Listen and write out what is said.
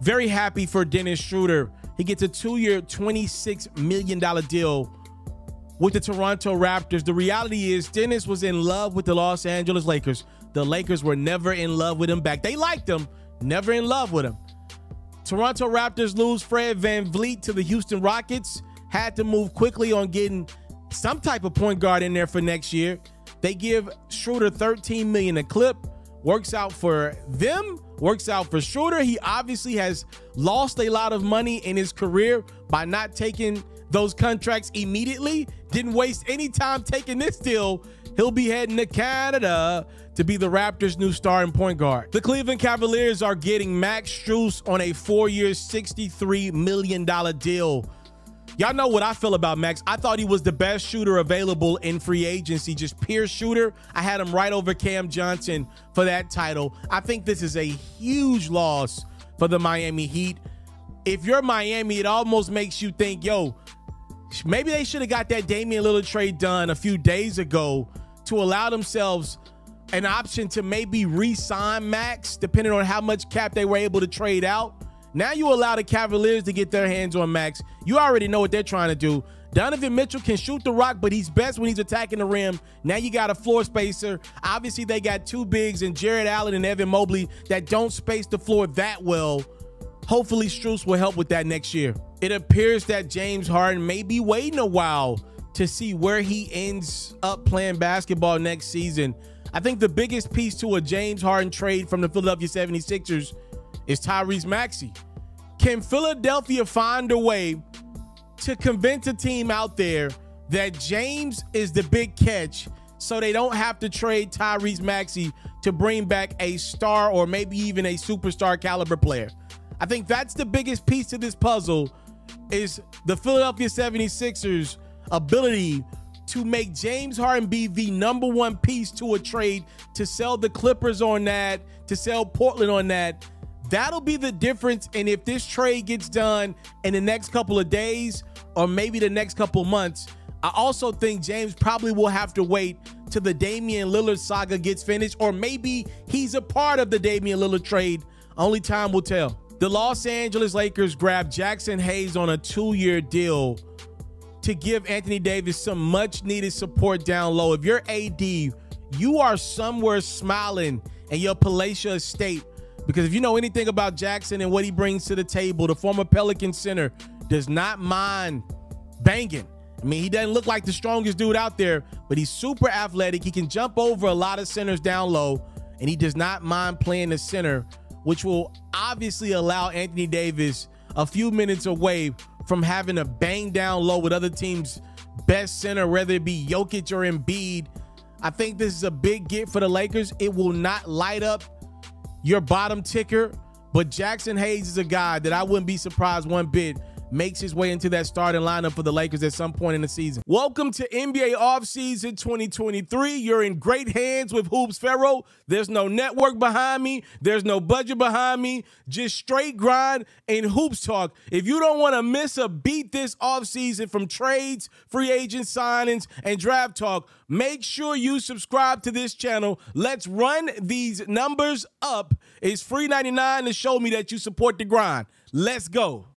Very happy for Dennis Schroder. He gets a 2-year, $26 million deal with the Toronto Raptors. The reality is Dennis was in love with the Los Angeles Lakers. The Lakers were never in love with him back. They liked him, never in love with him. Toronto Raptors lose Fred VanVleet to the Houston Rockets. Had to move quickly on getting some type of point guard in there for next year. They give Schroder $13 million a clip. Works out for them, works out for Schroder. He obviously has lost a lot of money in his career by not taking those contracts immediately. Didn't waste any time taking this deal. He'll be heading to Canada to be the Raptors' new starting point guard. The Cleveland Cavaliers are getting Max Strus on a 4-year, $63 million deal. Y'all know what I feel about Max. I thought he was the best shooter available in free agency, just pure shooter. I had him right over Cam Johnson for that title. I think this is a huge loss for the Miami Heat. If you're Miami, it almost makes you think, yo, maybe they should have got that Damian Lillard trade done a few days ago to allow themselves an option to maybe re-sign Max, depending on how much cap they were able to trade out. Now you allow the Cavaliers to get their hands on Max. You already know what they're trying to do. Donovan Mitchell can shoot the rock, but he's best when he's attacking the rim. Now you got a floor spacer. Obviously, they got two bigs in Jared Allen and Evan Mobley that don't space the floor that well. Hopefully, Strus will help with that next year. It appears that James Harden may be waiting a while to see where he ends up playing basketball next season. I think the biggest piece to a James Harden trade from the Philadelphia 76ers is Tyrese Maxey. Can Philadelphia find a way to convince a team out there that James is the big catch so they don't have to trade Tyrese Maxey to bring back a star or maybe even a superstar caliber player? I think that's the biggest piece to this puzzle, is the Philadelphia 76ers' ability to make James Harden be the #1 piece to a trade, to sell the Clippers on that, to sell Portland on that. That'll be the difference. And if this trade gets done in the next couple of days or maybe the next couple of months, I also think James probably will have to wait till the Damian Lillard saga gets finished, or maybe he's a part of the Damian Lillard trade. Only time will tell. The Los Angeles Lakers grabbed Jaxson Hayes on a 2-year deal to give Anthony Davis some much needed support down low. If you're AD, you are somewhere smiling in your palatial estate, because if you know anything about Jaxson and what he brings to the table, the former Pelican center does not mind banging. I mean, he doesn't look like the strongest dude out there, but he's super athletic. He can jump over a lot of centers down low, and he does not mind playing the center, which will obviously allow Anthony Davis a few minutes away from having to bang down low with other teams' best center, whether it be Jokic or Embiid. I think this is a big get for the Lakers. It will not light up your bottom ticker, but Jaxson Hayes is a guy that I wouldn't be surprised one bit makes his way into that starting lineup for the Lakers at some point in the season. Welcome to NBA offseason 2023. You're in great hands with Hoops Pharaoh. There's no network behind me. There's no budget behind me. Just straight grind and hoops talk. If you don't want to miss a beat this offseason from trades, free agent signings, and draft talk, make sure you subscribe to this channel. Let's run these numbers up. It's free $99 to show me that you support the grind. Let's go.